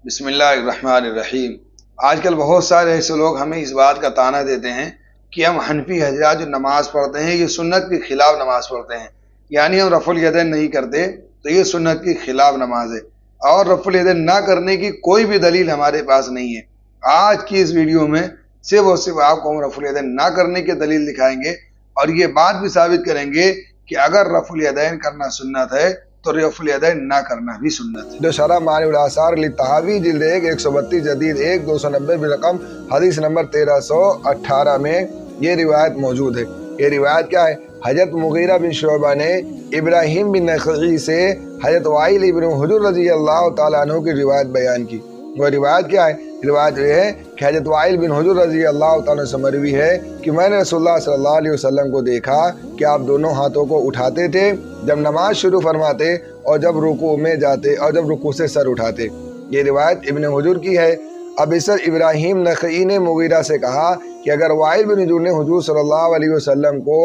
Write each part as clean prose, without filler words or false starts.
बिस्मिल्लाहिर्रहमानिर्रहीम। आजकल बहुत सारे ऐसे लोग हमें इस बात का ताना देते हैं कि हम हनफी हजरात जो नमाज पढ़ते हैं ये सुन्नत के खिलाफ नमाज पढ़ते हैं, यानी हम रफुल यदैन नहीं करते तो ये सुन्नत के खिलाफ नमाज है और रफुल यदैन ना करने की कोई भी दलील हमारे पास नहीं है। आज की इस वीडियो में सिर्फ और सिर्फ आपको हम रफुल यदैन ना करने की दलील दिखाएंगे और ये बात भी साबित करेंगे कि अगर रफुल यदैन करना सुन्नत है तो रफुल यदैन ना करना भी सुन्नत है। जो शरह मानिउल आसार लित्तहावी जिल्द 1 132 जदीद 1 290 बिलकम हदीस नंबर 1318 में ये रिवायत मौजूद है। ये रिवायत क्या है? हजरत मुगीरा बिन शुअबा ने इब्राहिम बिन नखई से हजरत वाइल इब्न हुजुर रज़ी अल्लाह तआला अन्हु की रिवायत बयान की। वो रिवायत क्या है? रिवायत ये है कि हजरत वाइल बिन हुजुर रज़ी अल्लाह तआला से मरवी है कि मैंने रसूलुल्लाह सल्लल्लाहु अलैहि वसल्लम को देखा कि आप दोनों हाथों को उठाते थे जब नमाज शुरू फरमाते और जब रुकू में जाते और जब रुकू से सर उठाते। ये रिवायत इब्न हुजुर की है। अब इस इब्राहिम नखई ने मुगीरा से कहा कि अगर वाइल बिन हुजुर ने हुजूर सल्लल्लाहु अलैहि वसल्लम को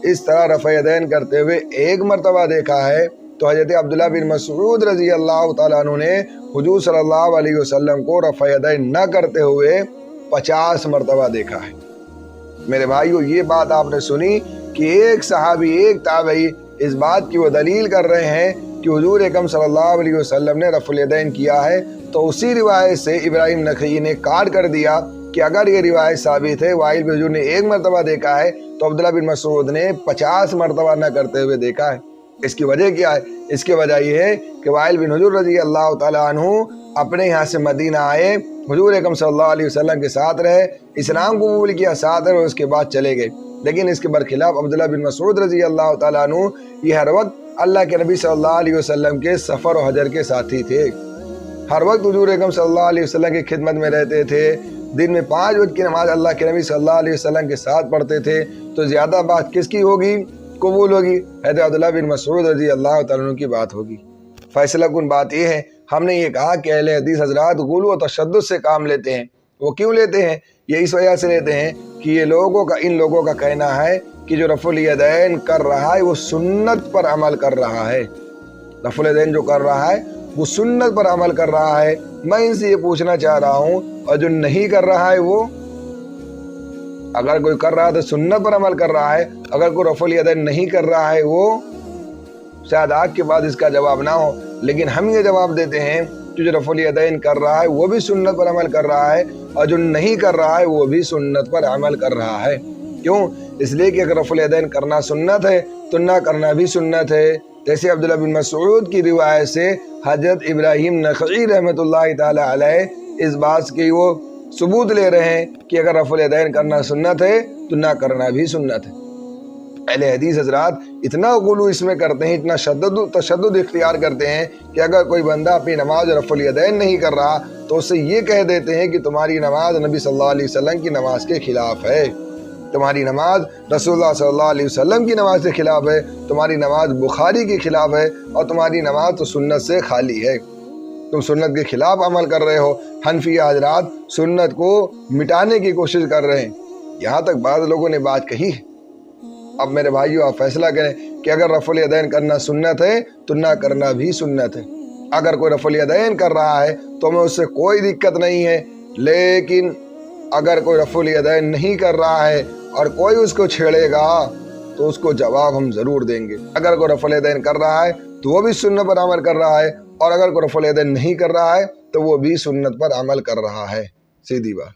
इस तरह रफ़अ यदैन करते हुए एक मरतबा देखा है तो हज़रत अब्दुल्लाह बिन मसऊद रज़ी अल्लाह तआला अन्हु ने हुजूर सल्लल्लाहु अलैहि वसल्लम को रफ़अ यदैन न करते हुए 50 मरतबा देखा है। मेरे भाइयों, ये बात आपने सुनी कि एक सहाबी एक ताबई इस बात की वो दलील कर रहे हैं कि हुजूर अकरम सल्लल्लाहु अलैहि वसल्लम ने रफ़ुल यदैन किया है, तो उसी रिवायत से इब्राहिम नखई ने काट कर दिया कि अगर ये रिवायत साबित है वाइल बिन हुजूर ने एक मरतबा देखा है तो अब्दुल्लाह बिन मसऊद ने 50 मरतबा न करते हुए देखा है। इसकी वजह क्या है? इसकी वजह ये है कि वाइल बिन हुजूर रज़ी अल्लाह तआला अन्हु अपने यहाँ से मदीना आए, हुजूर अकरम सल्लल्लाहु अलैहि वसल्लम के साथ रहे, इस्लाम को कबूल किया, साथ रहे और उसके बाद चले गए। लेकिन इसके बरखिलाफ अब्दुल्लाह बिन मसऊद रज़ी अल्लाह तआला अन्हु ये हर वक्त अल्लाह के नबी सल्लल्लाहु अलैहि वसल्लम के सफ़र और हजर के साथी थे। हर वक्त हुजूर अकरम सल्लल्लाहु अलैहि वसल्लम की खिदमत में रहते थे। दिन में 5 वक्त की नमाज अल्लाह के नबी सल्लल्लाहु अलैहि वसल्लम के साथ पढ़ते थे। तो ज़्यादा बात किसकी होगी? कबूल होगी हज़रत अब्दुल्लाह बिन मसऊद रज़ी अल्लाह तआला अन्हु की बात होगी। फैसला कुन बात यह है, हमने ये कहा कि अहले हदीस हजरात गुलू और तशद्दुद से काम लेते हैं। वो क्यों लेते हैं? ये इस वजह से लेते हैं कि इन लोगों का कहना है कि जो रफ़ुल यदैन कर रहा है वो सुन्नत पर अमल कर रहा है। रफ़ुल यदैन जो कर रहा है वो सुन्नत पर अमल कर रहा है। मैं इनसे ये पूछना चाह रहा हूँ, और जो नहीं कर रहा है वो, अगर कोई कर रहा है तो सुन्नत पर अमल कर रहा है, अगर कोई रफ़ुल यदैन नहीं कर रहा है वो शायद आज के बाद इसका जवाब ना हो, लेकिन हम ये जवाब देते हैं कि जो रफ़ुल यदैन कर रहा है वो भी सुन्नत पर अमल कर रहा है और जो नहीं कर रहा है वो भी सुन्नत पर अमल कर रहा है। क्यों? इसलिए कि अगर रफ़ुल यदैन करना सुन्नत है तो ना करना भी सुन्नत है। जैसे अब्दुल्लाह बिन मसऊद की रिवायत से हज़रत इब्राहिम नखई रहमतुल्लाहि ताला अलैह इस बात की वो सबूत ले रहे हैं कि अगर रफ़ुल यदैन करना सुन्नत है तो ना करना भी सुन्नत है। अहले हदीस हजरात इतना गुलू इसमें करते हैं, इतना तशद्दुद इख्तियार करते हैं कि अगर कोई बंदा अपनी नमाज रफ़ुल यदैन नहीं कर रहा तो उससे ये कह देते हैं कि तुम्हारी नमाज नबी सल्लल्लाहु अलैहि वसल्लम की नमाज के खिलाफ है, तुम्हारी नमाज रसूलुल्लाह सल्लल्लाहु अलैहि वसल्लम की नमाज के खिलाफ है, तुम्हारी नमाज बुखारी के खिलाफ है और तुम्हारी नमाज तो सुन्नत से खाली है, तुम सुन्नत के खिलाफ अमल कर रहे हो। हनफी हजरात सुन्नत को मिटाने की कोशिश कर रहे हैं। यहाँ तक बाद लोगों ने बात कही है। अब मेरे भाइयों, आप फैसला करें कि अगर रफ़ुल यदैन करना सुन्नत है तो ना करना भी सुन्नत है। अगर कोई रफ़ुल यदैन कर रहा है तो हमें उससे कोई दिक्कत नहीं है, लेकिन अगर कोई रफ़ुल यदैन नहीं कर रहा है और कोई उसको छेड़ेगा तो उसको जवाब हम ज़रूर देंगे। अगर कोई रफ़ुल यदैन कर रहा है तो वो भी सुन्नत पर अमल कर रहा है, और अगर कोई रफ़ुल यदैन नहीं कर रहा है तो वो भी सुन्नत पर अमल कर रहा है। सीधी बात।